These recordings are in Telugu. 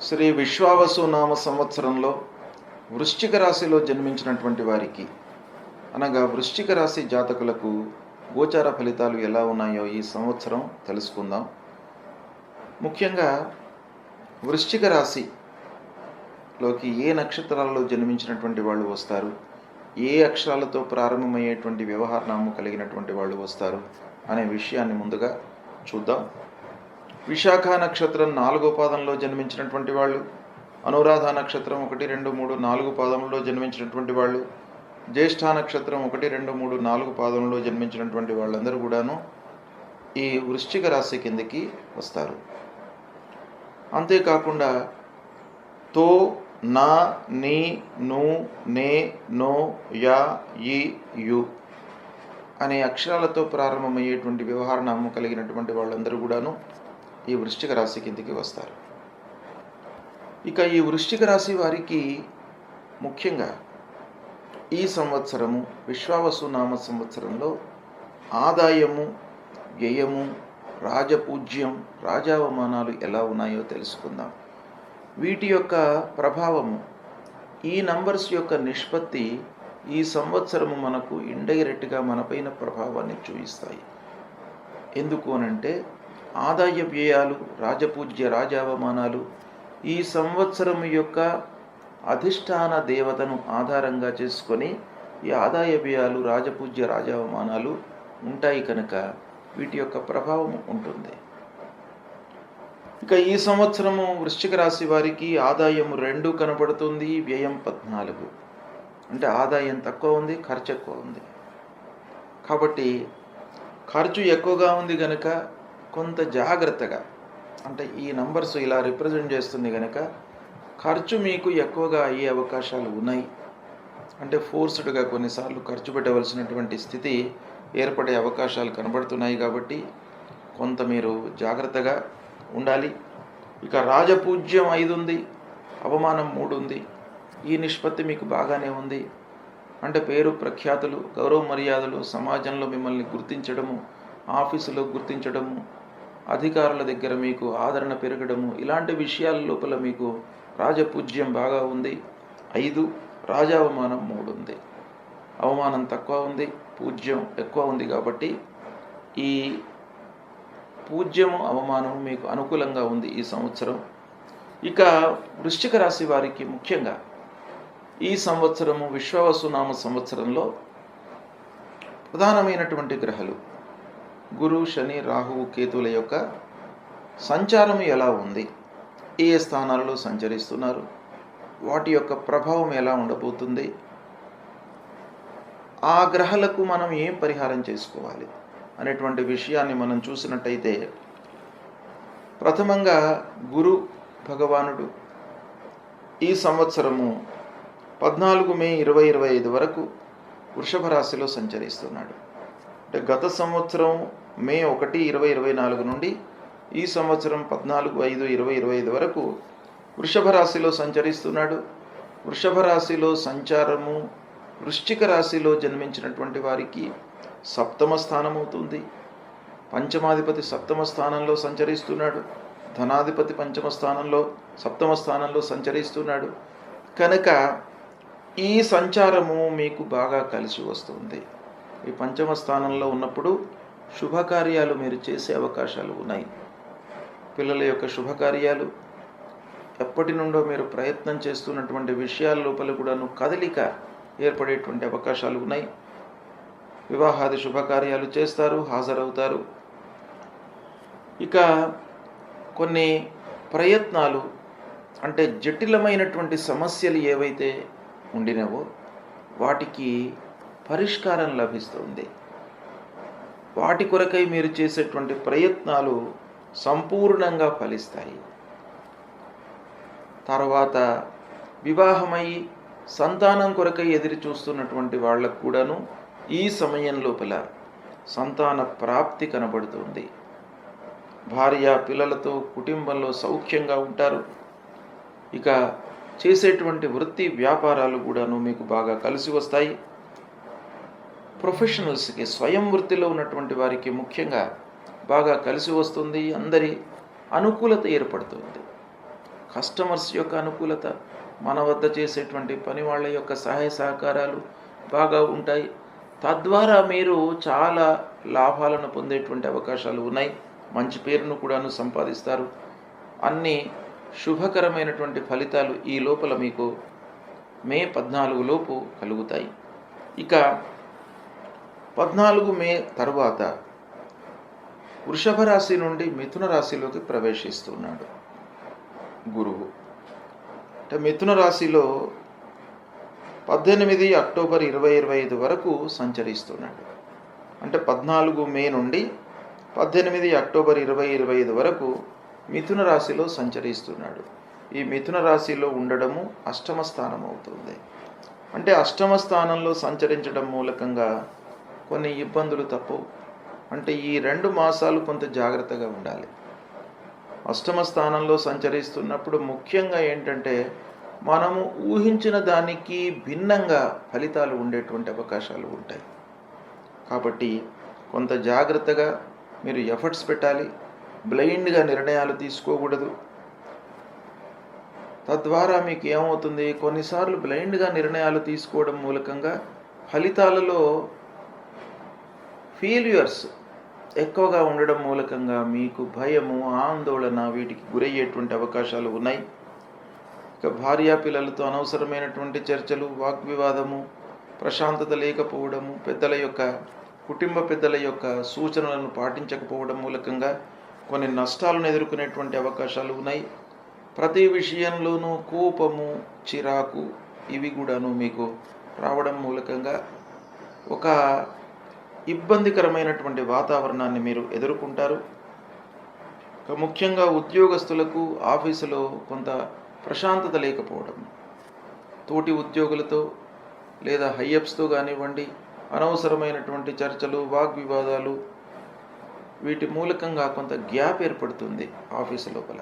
శ్రీ విశ్వావసు నామ సంవత్సరంలో వృశ్చిక రాశిలో జన్మించినటువంటి వారికి అనగా వృశ్చిక రాశి జాతకులకు గోచార ఫలితాలు ఎలా ఉన్నాయో ఈ సంవత్సరం తెలుసుకుందాం. ముఖ్యంగా వృశ్చిక రాశిలోకి ఏ నక్షత్రాలలో జన్మించినటువంటి వాళ్ళు వస్తారు, ఏ అక్షరాలతో ప్రారంభమయ్యేటువంటి వ్యవహారనామం కలిగినటువంటి వాళ్ళు వస్తారు అనే విషయాన్ని ముందుగా చూద్దాం. విశాఖ నక్షత్రం 4వ పాదంలో జన్మించినటువంటి వాళ్ళు, అనురాధ నక్షత్రం 1, 2, 3, 4 పాదములలో జన్మించినటువంటి వాళ్ళు, జ్యేష్ఠ నక్షత్రం 1, 2, 3, 4 పాదములలో జన్మించినటువంటి వాళ్ళందరూ కూడాను ఈ వృశ్చిక రాశి కిందకి వస్తారు. అంతేకాకుండా తో, నా, నీ, ను, నే, నో, యా, ఈ, యు అనే అక్షరాలతో ప్రారంభమయ్యేటువంటి వ్యవహారనామం కలిగినటువంటి వాళ్ళందరూ కూడాను ఈ వృశ్చిక రాశి కిందికి వస్తారు. ఇక ఈ వృశ్చిక రాశి వారికి ముఖ్యంగా ఈ సంవత్సరము విశ్వావసు నామ సంవత్సరంలో ఆదాయము, వ్యయము, రాజపూజ్యం, రాజావమానాలు ఎలా ఉన్నాయో తెలుసుకుందాం. వీటి యొక్క ప్రభావము, ఈ నంబర్స్ యొక్క నిష్పత్తి ఈ సంవత్సరము మనకు ఇండైరెక్ట్గా మనపైన ప్రభావాన్ని చూపిస్తాయి. ఎందుకు అనంటే ఆదాయ వ్యయాలు, రాజపూజ్య, రాజావమానాలు ఈ సంవత్సరం యొక్క అధిష్టాన దేవతను ఆధారంగా చేసుకొని ఈ ఆదాయ వ్యయాలు, రాజపూజ్య, రాజావమానాలు ఉంటాయి కనుక వీటి యొక్క ప్రభావం ఉంటుంది. ఇక ఈ సంవత్సరము వృశ్చిక రాశి వారికి ఆదాయం 2 కనబడుతుంది, వ్యయం 14. అంటే ఆదాయం తక్కువ ఉంది, ఖర్చు ఎక్కువ ఉంది. కాబట్టి ఖర్చు ఎక్కువగా ఉంది కనుక కొంత జాగ్రత్తగా, అంటే ఈ నంబర్స్ ఇలా రిప్రజెంట్ చేస్తుంది కనుక ఖర్చు మీకు ఎక్కువగా అయ్యే అవకాశాలు ఉన్నాయి. అంటే ఫోర్స్డ్గా కొన్నిసార్లు ఖర్చు పెట్టవలసినటువంటి స్థితి ఏర్పడే అవకాశాలు కనబడుతున్నాయి. కాబట్టి కొంత మీరు జాగ్రత్తగా ఉండాలి. ఇక రాజపూజ్యం 5 ఉంది, అవమానం 3 ఉంది. ఈ నిష్పత్తి మీకు బాగానే ఉంది. అంటే పేరు ప్రఖ్యాతులు, గౌరవ మర్యాదలు, సమాజంలో మిమ్మల్ని గుర్తించడము, ఆఫీసులో గుర్తించడము, అధికారుల దగ్గర మీకు ఆదరణ పెరగడము, ఇలాంటి విషయాల లోపల మీకు రాజపూజ్యం బాగా ఉంది 5, రాజావమానం 3 ఉంది. అవమానం తక్కువ ఉంది, పూజ్యం ఎక్కువ ఉంది. కాబట్టి ఈ పూజ్యము, అవమానము మీకు అనుకూలంగా ఉంది ఈ సంవత్సరం. ఇక వృశ్చిక రాశి వారికి ముఖ్యంగా ఈ సంవత్సరము విశ్వావసునామ సంవత్సరంలో ప్రధానమైనటువంటి గ్రహాలు గురు, శని, రాహువు, కేతువుల యొక్క సంచారం ఎలా ఉంది, ఏ స్థానాలలో సంచరిస్తున్నారు, వాటి యొక్క ప్రభావం ఎలా ఉండబోతుంది, ఆ గ్రహాలకు మనం ఏం పరిహారం చేసుకోవాలి అనేటువంటి విషయాన్ని మనం చూసినట్టయితే, ప్రథమంగా గురు భగవానుడు ఈ సంవత్సరము 14 మే 2025 వరకు వృషభ రాశిలో సంచరిస్తున్నాడు. అంటే గత సంవత్సరం మే 1, 2024 నుండి ఈ సంవత్సరం 14/5/2025 వరకు వృషభ రాశిలో సంచరిస్తున్నాడు. వృషభ రాశిలో సంచారము వృశ్చిక రాశిలో జన్మించినటువంటి వారికి 7వ స్థానం అవుతుంది. పంచమాధిపతి 7వ స్థానంలో సంచరిస్తున్నాడు. ధనాధిపతి 5వ స్థానంలో, 7వ స్థానంలో సంచరిస్తున్నాడు. కనుక ఈ సంచారము మీకు బాగా కలిసి వస్తుంది. ఈ 5వ స్థానంలో ఉన్నప్పుడు శుభకార్యాలు మీరు చేసే అవకాశాలు ఉన్నాయి. పిల్లల యొక్క శుభకార్యాలు, ఎప్పటి నుండో మీరు ప్రయత్నం చేస్తున్నటువంటి విషయాల లోపల కూడాను కదలిక ఏర్పడేటువంటి అవకాశాలు ఉన్నాయి. వివాహాది శుభకార్యాలు చేస్తారు, హాజరవుతారు. ఇక కొన్ని ప్రయత్నాలు, అంటే జటిలమైనటువంటి సమస్యలు ఏవైతే ఉండినవో వాటికి పరిష్కారం లభిస్తుంది. వాటి కొరకై మీరు చేసేటువంటి ప్రయత్నాలు సంపూర్ణంగా ఫలిస్తాయి. తర్వాత వివాహమై సంతానం కొరకై ఎదురు చూస్తున్నటువంటి వాళ్ళకు కూడాను ఈ సమయం లోపల సంతాన ప్రాప్తి కనబడుతుంది. భార్య పిల్లలతో కుటుంబంలో సౌఖ్యంగా ఉంటారు. ఇక చేసేటువంటి వృత్తి వ్యాపారాలు కూడాను మీకు బాగా కలిసి వస్తాయి. ప్రొఫెషనల్స్కి, స్వయం వృత్తిలో ఉన్నటువంటి వారికి ముఖ్యంగా బాగా కలిసి వస్తుంది. అందరి అనుకూలత ఏర్పడుతుంది. కస్టమర్స్ యొక్క అనుకూలత, మన వద్ద చేసేటువంటి పని వాళ్ళ యొక్క సహాయ సహకారాలు బాగా ఉంటాయి. తద్వారా మీరు చాలా లాభాలను పొందేటువంటి అవకాశాలు ఉన్నాయి. మంచి పేరును కూడాను సంపాదిస్తారు. అన్ని శుభకరమైనటువంటి ఫలితాలు ఈ లోపల మీకు మే 14 లోపు కలుగుతాయి. ఇక 14 మే తర్వాత వృషభ రాశి నుండి మిథున రాశిలోకి ప్రవేశిస్తున్నాడు గురువు. అంటే మిథున రాశిలో 18 అక్టోబర్ 2025 వరకు సంచరిస్తున్నాడు. అంటే 14 మే నుండి 18 అక్టోబర్ 2025 వరకు మిథున రాశిలో సంచరిస్తున్నాడు. ఈ మిథున రాశిలో ఉండడము అష్టమ స్థానం అవుతుంది. అంటే అష్టమ స్థానంలో సంచరించడం మూలకంగా కొన్ని ఇబ్బందులు తప్పవు. అంటే ఈ 2 మాసాలు కొంత జాగ్రత్తగా ఉండాలి. అష్టమ స్థానంలో సంచరిస్తున్నప్పుడు ముఖ్యంగా ఏంటంటే మనము ఊహించిన దానికి భిన్నంగా ఫలితాలు ఉండేటువంటి అవకాశాలు ఉంటాయి. కాబట్టి కొంత జాగ్రత్తగా మీరు ఎఫర్ట్స్ పెట్టాలి. బ్లైండ్గా నిర్ణయాలు తీసుకోకూడదు. తద్వారా మీకు ఏమవుతుంది, కొన్నిసార్లు బ్లైండ్గా నిర్ణయాలు తీసుకోవడం మూలకంగా ఫలితాలలో ఫెయిల్యూర్స్ ఎక్కువగా ఉండడం మూలకంగా మీకు భయము, ఆందోళన వీటికి గురయ్యేటువంటి అవకాశాలు ఉన్నాయి. ఇక భార్యా పిల్లలతో అనవసరమైనటువంటి చర్చలు, వాగ్వివాదము, ప్రశాంతత లేకపోవడము, కుటుంబ పెద్దల యొక్క సూచనలను పాటించకపోవడం మూలకంగా కొన్ని నష్టాలను ఎదుర్కొనేటువంటి అవకాశాలు ఉన్నాయి. ప్రతి విషయంలోనూ కోపము, చిరాకు ఇవి కూడాను మీకు రావడం మూలకంగా ఒక ఇబ్బందికరమైనటువంటి వాతావరణాన్ని మీరు ఎదుర్కొంటారు. ముఖ్యంగా ఉద్యోగస్తులకు ఆఫీసులో కొంత ప్రశాంతత లేకపోవడం, తోటి ఉద్యోగులతో లేదా హైయప్స్తో కానివ్వండి, అనవసరమైనటువంటి చర్చలు, వాగ్వివాదాలు వీటి మూలకంగా కొంత గ్యాప్ ఏర్పడుతుంది ఆఫీసు లోపల.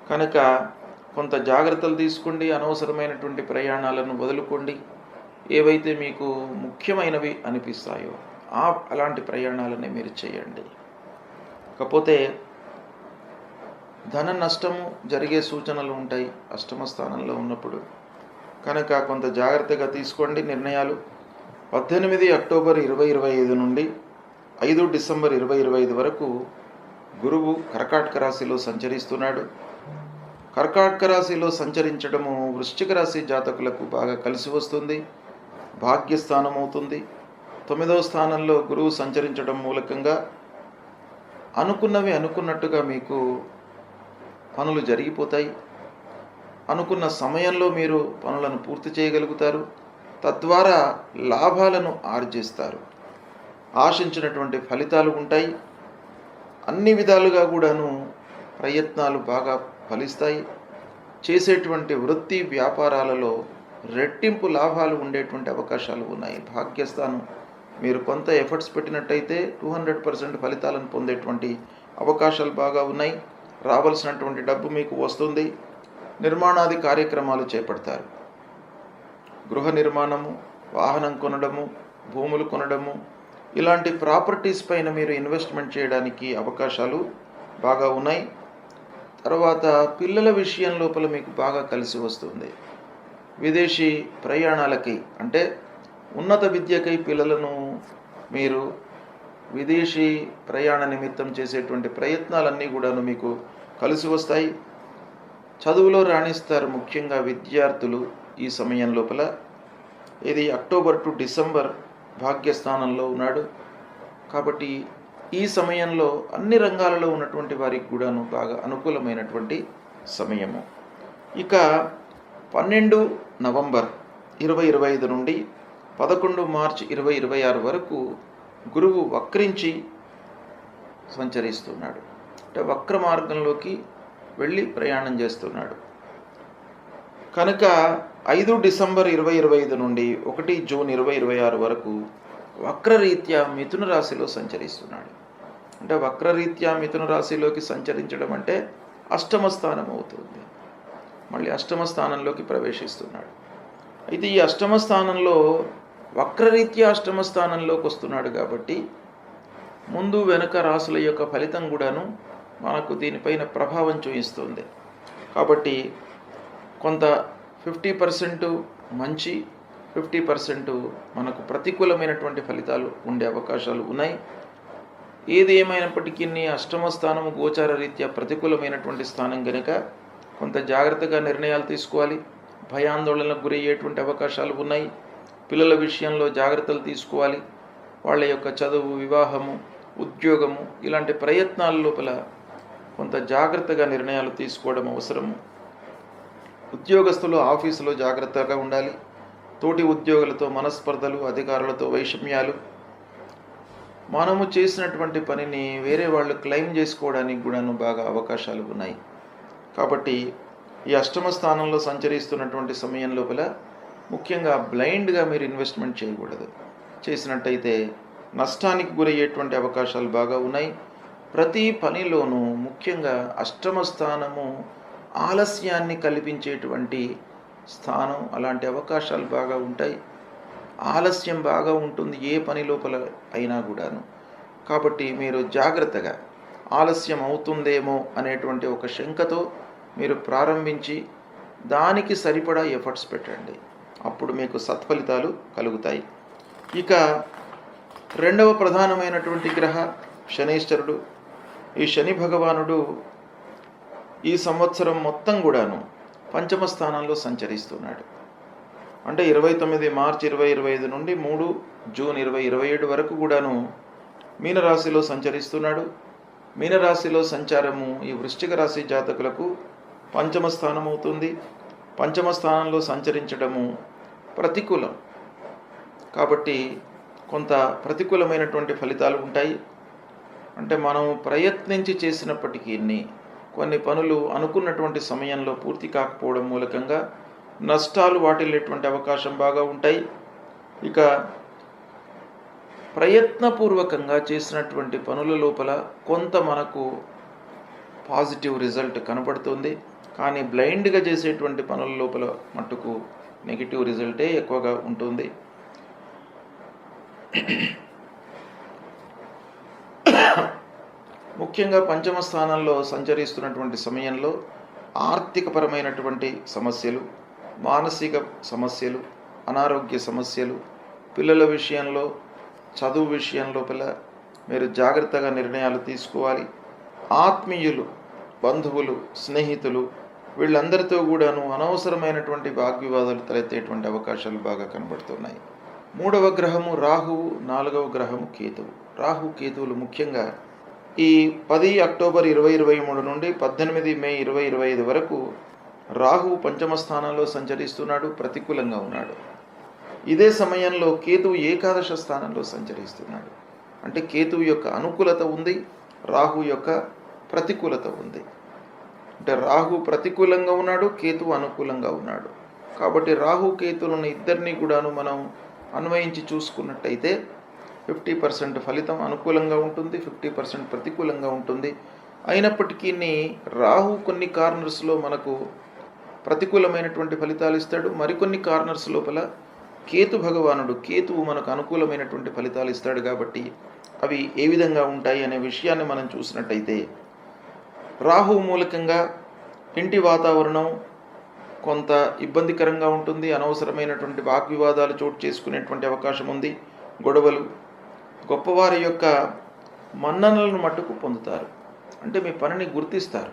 కనుక కొంత జాగ్రత్తలు తీసుకోండి. అనవసరమైనటువంటి ప్రయాణాలను వదులుకోండి. ఏవైతే మీకు ముఖ్యమైనవి అనిపిస్తాయో అలాంటి ప్రయాణాలనే మీరు చేయండి. కాకపోతే ధన నష్టము జరిగే సూచనలు ఉంటాయి అష్టమ స్థానంలో ఉన్నప్పుడు. కనుక కొంత జాగ్రత్తగా తీసుకోండి నిర్ణయాలు. 18 అక్టోబర్ 2025 నుండి 5 డిసెంబర్ 2025 వరకు గురువు కర్కాటక రాశిలో సంచరిస్తున్నాడు. కర్కాటక రాశిలో సంచరించడము వృశ్చిక రాశి జాతకులకు బాగా కలిసి వస్తుంది. భాగ్యస్థానం అవుతుంది. 9వ స్థానంలో గురువు సంచరించడం మూలకంగా అనుకున్నవి అనుకున్నట్టుగా మీకు పనులు జరిగిపోతాయి. అనుకున్న సమయంలో మీరు పనులను పూర్తి చేయగలుగుతారు. తద్వారా లాభాలను ఆర్జిస్తారు. ఆశించినటువంటి ఫలితాలు ఉంటాయి. అన్ని విధాలుగా కూడాను ప్రయత్నాలు బాగా ఫలిస్తాయి. చేసేటువంటి వృత్తి వ్యాపారాలలో రెట్టింపు లాభాలు ఉండేటువంటి అవకాశాలు ఉన్నాయి. భాగ్యస్థానం మీరు కొంత ఎఫర్ట్స్ పెట్టినట్టయితే 200% ఫలితాలను పొందేటువంటి అవకాశాలు బాగా ఉన్నాయి. రావాల్సినటువంటి డబ్బు మీకు వస్తుంది. నిర్మాణాది కార్యక్రమాలు చేపడతారు. గృహ నిర్మాణము, వాహనం కొనడము, భూములు కొనడము, ఇలాంటి ప్రాపర్టీస్ పైన మీరు ఇన్వెస్ట్మెంట్ చేయడానికి అవకాశాలు బాగా ఉన్నాయి. తర్వాత పిల్లల విషయం లోపల మీకు బాగా కలిసి వస్తుంది. విదేశీ ప్రయాణాలకి అంటే ఉన్నత విద్యకై పిల్లలను మీరు విదేశీ ప్రయాణ నిమిత్తం చేసేటువంటి ప్రయత్నాలన్నీ కూడాను మీకు కలిసి వస్తాయి. చదువులో రాణిస్తారు. ముఖ్యంగా విద్యార్థులు ఈ సమయం లోపల. ఇది అక్టోబర్ టు డిసెంబర్ భాగ్యస్థానంలో ఉన్నాడు. కాబట్టి ఈ సమయంలో అన్ని రంగాలలో ఉన్నటువంటి వారికి కూడాను బాగా అనుకూలమైనటువంటి సమయము. ఇక 12 నవంబర్ 2025 నుండి 11 మార్చి 2026 వరకు గురువు వక్రించి సంచరిస్తున్నాడు. అంటే వక్ర మార్గంలోకి వెళ్ళి ప్రయాణం చేస్తున్నాడు. కనుక 5 డిసెంబర్ 2025 నుండి 1 జూన్ 2026 వరకు వక్రరీత్యా మిథున రాశిలో సంచరిస్తున్నాడు. అంటే వక్రరీత్యా మిథున రాశిలోకి సంచరించడం అంటే అష్టమ స్థానం అవుతుంది. మళ్ళీ అష్టమ స్థానంలోకి ప్రవేశిస్తున్నాడు. అయితే ఈ అష్టమ స్థానంలో వక్రరీత్యా అష్టమ స్థానంలోకి వస్తున్నాడు కాబట్టి ముందు వెనుక రాశుల యొక్క ఫలితం కూడాను మనకు దీనిపైన ప్రభావం చూపిస్తుంది. కాబట్టి కొంత 50% మంచి, 50% మనకు ప్రతికూలమైనటువంటి ఫలితాలు ఉండే అవకాశాలు ఉన్నాయి. ఏది ఏమైనప్పటికీ అష్టమ స్థానము గోచార రీత్యా ప్రతికూలమైనటువంటి స్థానం కనుక కొంత జాగ్రత్తగా నిర్ణయాలు తీసుకోవాలి. భయాందోళనకు గురయ్యేటువంటి అవకాశాలు ఉన్నాయి. పిల్లల విషయంలో జాగ్రత్తలు తీసుకోవాలి. వాళ్ళ యొక్క చదువు, వివాహము, ఉద్యోగము ఇలాంటి ప్రయత్నాల లోపల కొంత జాగ్రత్తగా నిర్ణయాలు తీసుకోవడం అవసరము. ఉద్యోగస్తులు ఆఫీసులో జాగ్రత్తగా ఉండాలి. తోటి ఉద్యోగులతో మనస్పర్ధలు, అధికారులతో వైషమ్యాలు, మనము చేసినటువంటి పనిని వేరే వాళ్ళు క్లెయిమ్ చేసుకోవడానికి కూడాను బాగా అవకాశాలు ఉన్నాయి. కాబట్టి ఈ అష్టమ స్థానంలో సంచరిస్తున్నటువంటి సమయం లోపల ముఖ్యంగా బ్లైండ్గా మీరు ఇన్వెస్ట్మెంట్ చేయకూడదు. చేసినట్టయితే నష్టానికి గురయ్యేటువంటి అవకాశాలు బాగా ఉన్నాయి. ప్రతి పనిలోనూ ముఖ్యంగా అష్టమ స్థానము ఆలస్యాన్ని కల్పించేటువంటి స్థానం. అలాంటి అవకాశాలు బాగా ఉంటాయి. ఆలస్యం బాగా ఉంటుంది ఏ పని లోపల అయినా కూడాను. కాబట్టి మీరు జాగ్రత్తగా ఆలస్యం అవుతుందేమో అనేటువంటి ఒక శంకతో మీరు ప్రారంభించి దానికి సరిపడా ఎఫర్ట్స్ పెట్టండి. అప్పుడు మీకు సత్ఫలితాలు కలుగుతాయి. ఇక రెండవ ప్రధానమైనటువంటి గ్రహ శనీశ్వరుడు. ఈ శని భగవానుడు ఈ సంవత్సరం మొత్తం కూడాను పంచమ స్థానంలో సంచరిస్తున్నాడు. అంటే 29 మార్చి 2025 నుండి 3 జూన్ 2027 వరకు కూడాను మీనరాశిలో సంచరిస్తున్నాడు. మీనరాశిలో సంచారము ఈ వృశ్చిక రాశి జాతకులకు పంచమ స్థానం అవుతుంది. పంచమ స్థానంలో సంచరించడము ప్రతికూలం. కాబట్టి కొంత ప్రతికూలమైనటువంటి ఫలితాలు ఉంటాయి. అంటే మనం ప్రయత్నించి చేసినప్పటికీ కొన్ని పనులు అనుకున్నటువంటి సమయంలో పూర్తి కాకపోవడం మూలకంగా నష్టాలు వాటిల్లేటువంటి అవకాశం బాగా ఉంటాయి. ఇక ప్రయత్నపూర్వకంగా చేసినటువంటి పనుల లోపల కొంత మనకు పాజిటివ్ రిజల్ట్ కనబడుతుంది. కానీ బ్లైండ్గా చేసేటువంటి పనుల లోపల మట్టుకు నెగిటివ్ రిజల్టే ఎక్కువగా ఉంటుంది. ముఖ్యంగా పంచమ స్థానంలో సంచరిస్తున్నటువంటి సమయంలో ఆర్థికపరమైనటువంటి సమస్యలు, మానసిక సమస్యలు, అనారోగ్య సమస్యలు, పిల్లల విషయంలో, చదువు విషయం లోపల మీరు జాగ్రత్తగా నిర్ణయాలు తీసుకోవాలి. ఆత్మీయులు, బంధువులు, స్నేహితులు వీళ్ళందరితో కూడాను అనవసరమైనటువంటి వాగ్వివాదాలు తలెత్తేటువంటి అవకాశాలు బాగా కనబడుతున్నాయి. మూడవ గ్రహము రాహువు, నాలుగవ గ్రహము కేతువు. రాహు కేతువులు ముఖ్యంగా ఈ 10 అక్టోబర్ 2023 నుండి 18 మే 2025 వరకు రాహు పంచమ స్థానంలో సంచరిస్తున్నాడు, ప్రతికూలంగా ఉన్నాడు. ఇదే సమయంలో కేతువు ఏకాదశ స్థానంలో సంచరిస్తున్నాడు. అంటే కేతువు యొక్క అనుకూలత ఉంది, రాహు యొక్క ప్రతికూలత ఉంది. అంటే రాహు ప్రతికూలంగా ఉన్నాడు, కేతువు అనుకూలంగా ఉన్నాడు. కాబట్టి రాహు కేతువులను ఇద్దరినీ కూడాను మనం అన్వయించి చూసుకున్నట్టయితే 50% ఫలితం అనుకూలంగా ఉంటుంది, 50% ప్రతికూలంగా ఉంటుంది. అయినప్పటికీ రాహు కొన్ని కార్నర్స్లో మనకు ప్రతికూలమైనటువంటి ఫలితాలు ఇస్తాడు. మరికొన్ని కార్నర్స్ లోపల కేతువు మనకు అనుకూలమైనటువంటి ఫలితాలు ఇస్తాడు. కాబట్టి అవి ఏ విధంగా ఉంటాయి అనే విషయాన్ని మనం చూసినట్టయితే రాహు మూలకంగా ఇంటి వాతావరణం కొంత ఇబ్బందికరంగా ఉంటుంది. అనవసరమైనటువంటి వాగ్వివాదాలు చోటు చేసుకునేటువంటి అవకాశం ఉంది. గొడవలు, గొప్పవారి యొక్క మన్ననలను మట్టుకు పొందుతారు. అంటే మీ పనిని గుర్తిస్తారు.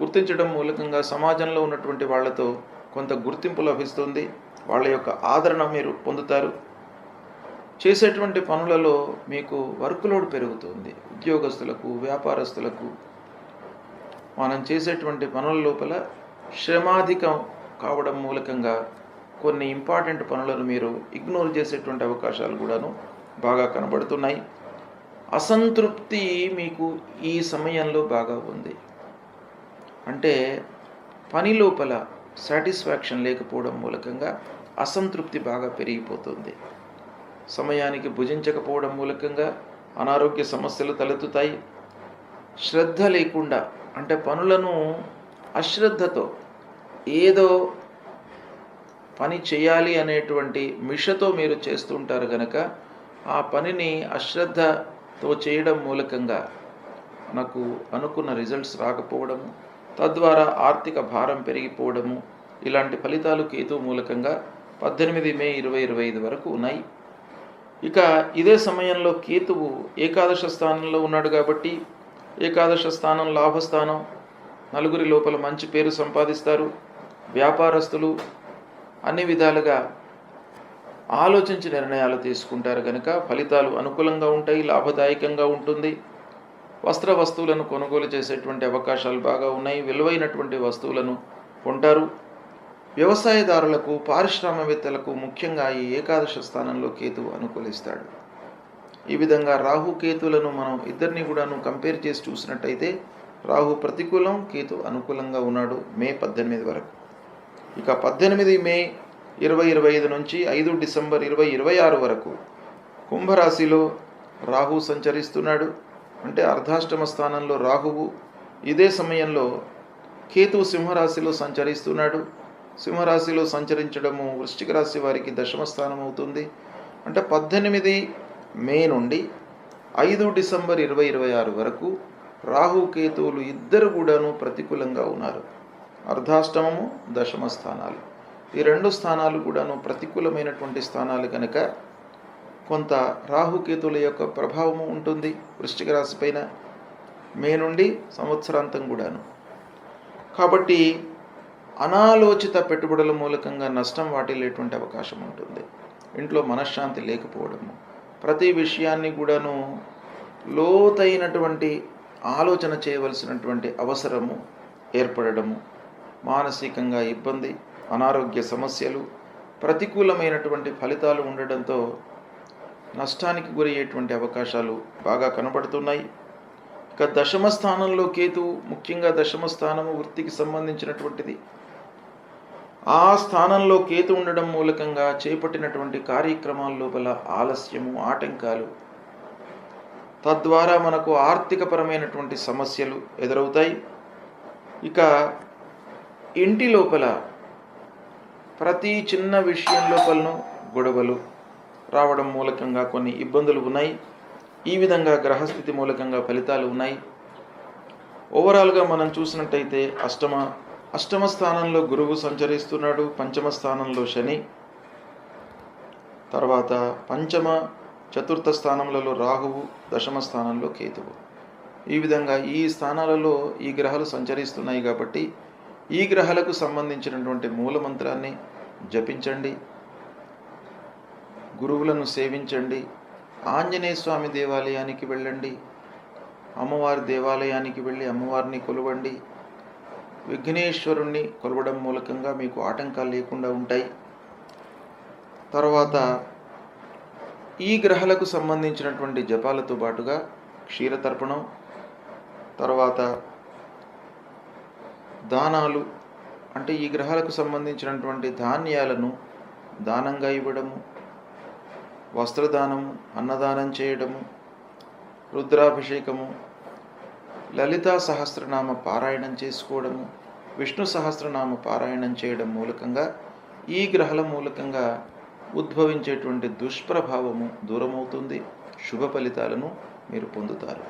గుర్తించడం మూలకంగా సమాజంలో ఉన్నటువంటి వాళ్ళతో కొంత గుర్తింపు లభిస్తుంది. వాళ్ళ యొక్క ఆదరణ మీరు పొందుతారు. చేసేటువంటి పనులలో మీకు వర్క్ లోడ్ పెరుగుతుంది. ఉద్యోగస్తులకు, వ్యాపారస్తులకు మనం చేసేటువంటి పనుల లోపల శ్రమాధికం కావడం మూలకంగా కొన్ని ఇంపార్టెంట్ పనులను మీరు ఇగ్నోర్ చేసేటువంటి అవకాశాలు కూడాను బాగా కనబడుతున్నాయి. అసంతృప్తి మీకు ఈ సమయంలో బాగా ఉంది. అంటే పని లోపల సాటిస్ఫాక్షన్ లేకపోవడం మూలకంగా అసంతృప్తి బాగా పెరిగిపోతుంది. సమయానికి భుజించకపోవడం మూలకంగా అనారోగ్య సమస్యలు తలెత్తుతాయి. శ్రద్ధ లేకుండా, అంటే పనులను అశ్రద్ధతో ఏదో పని చేయాలి అనేటువంటి మిషతో మీరు చేస్తుంటారు కనుక ఆ పనిని అశ్రద్ధతో చేయడం మూలకంగా మనకు అనుకున్న రిజల్ట్స్ రాకపోవడము, తద్వారా ఆర్థిక భారం పెరిగిపోవడము, ఇలాంటి ఫలితాలు కేతు మూలకంగా 18 మే 2025 వరకు ఉన్నాయి. ఇక ఇదే సమయంలో కేతువు ఏకాదశ స్థానంలో ఉన్నాడు కాబట్టి ఏకాదశ స్థానం లాభస్థానం, నలుగురి లోపల మంచి పేరు సంపాదిస్తారు. వ్యాపారస్తులు అన్ని విధాలుగా ఆలోచించి నిర్ణయాలు తీసుకుంటారు కనుక ఫలితాలు అనుకూలంగా ఉంటాయి, లాభదాయకంగా ఉంటుంది. వస్త్ర వస్తువులను కొనుగోలు చేసేటువంటి అవకాశాలు బాగా ఉన్నాయి. విలువైనటువంటి వస్తువులను కొంటారు. వ్యవసాయదారులకు, పారిశ్రామికవేత్తలకు ముఖ్యంగా ఈ ఏకాదశ స్థానంలో కేతువు అనుకూలిస్తాడు. ఈ విధంగా రాహు కేతులను మనం ఇద్దరిని కూడాను కంపేర్ చేసి చూసినట్టయితే రాహు ప్రతికూలం, కేతు అనుకూలంగా ఉన్నాడు మే 18 వరకు. ఇక 18 మే 2025 నుంచి 5 డిసెంబర్ 2026 వరకు కుంభరాశిలో రాహు సంచరిస్తున్నాడు. అంటే అర్ధాష్టమ స్థానంలో రాహువు. ఇదే సమయంలో కేతువు సింహరాశిలో సంచరిస్తున్నాడు. సింహరాశిలో సంచరించడము వృశ్చిక రాశి వారికి దశమ స్థానం అవుతుంది. అంటే 18 మే నుండి 5 డిసెంబర్ 2026 వరకు రాహు కేతువులు ఇద్దరు కూడాను ప్రతికూలంగా ఉన్నారు. అర్ధాష్టమము, దశమ స్థానాలు, ఈ రెండు స్థానాలు కూడాను ప్రతికూలమైనటువంటి స్థానాలు కనుక కొంత రాహుకేతువుల యొక్క ప్రభావము ఉంటుంది వృశ్చిక రాశి పైన మే నుండి సంవత్సరాంతం కూడాను. కాబట్టి అనాలోచిత పెట్టుబడుల మూలకంగా నష్టం వాటిల్లేటువంటి అవకాశం ఉంటుంది. ఇంట్లో మనశ్శాంతి లేకపోవడము, ప్రతి విషయాన్ని కూడాను లోతైనటువంటి ఆలోచన చేయవలసినటువంటి అవసరము ఏర్పడము, మానసికంగా ఇబ్బంది, అనారోగ్య సమస్యలు, ప్రతికూలమైనటువంటి ఫలితాలు ఉండడంతో నష్టానికి గురయ్యేటువంటి అవకాశాలు బాగా కనబడుతున్నాయి. ఇక దశమ స్థానంలో కేతువు, ముఖ్యంగా దశమ స్థానము వృత్తికి సంబంధించినటువంటిది. ఆ స్థానంలో కేతు ఉండడం మూలకంగా చేపట్టినటువంటి కార్యక్రమాల లోపల ఆలస్యము, ఆటంకాలు, తద్వారా మనకు ఆర్థికపరమైనటువంటి సమస్యలు ఎదురవుతాయి. ఇక ఇంటి లోపల ప్రతి చిన్న విషయం లోపలను గొడవలు రావడం మూలకంగా కొన్ని ఇబ్బందులు ఉన్నాయి. ఈ విధంగా గ్రహస్థితి మూలకంగా ఫలితాలు ఉన్నాయి. ఓవరాల్గా మనం చూసినట్టయితే అష్టమ స్థానంలో గురువు సంచరిస్తున్నాడు, పంచమ స్థానంలో శని, తర్వాత పంచమ చతుర్థ స్థానములలో రాహువు, దశమ స్థానంలో కేతువు. ఈ విధంగా ఈ స్థానాలలో ఈ గ్రహాలు సంచరిస్తున్నాయి కాబట్టి ఈ గ్రహాలకు సంబంధించినటువంటి మూలమంత్రాన్ని జపించండి, గురువులను సేవించండి, ఆంజనేయ స్వామి దేవాలయానికి వెళ్ళండి, అమ్మవారి దేవాలయానికి వెళ్ళి అమ్మవారిని కొలవండి. విఘ్నేశ్వరుణ్ణి కొలవడం మూలకంగా మీకు ఆటంకాలు లేకుండా ఉంటాయి. తర్వాత ఈ గ్రహాలకు సంబంధించినటువంటి జపాలతో పాటుగా క్షీరతర్పణం, తర్వాత దానాలు, అంటే ఈ గ్రహాలకు సంబంధించినటువంటి ధాన్యాలను దానంగా ఇవ్వడము, వస్త్రదానము, అన్నదానం చేయడము, రుద్రాభిషేకము, లలితా సహస్రనామ పారాయణం చేసుకోవడము, విష్ణు సహస్రనామ పారాయణం చేయడం మూలకంగా ఈ గ్రహాల మూలకంగా ఉద్భవించేటువంటి దుష్ప్రభావము దూరమవుతుంది. శుభ ఫలితాలను మీరు పొందుతారు.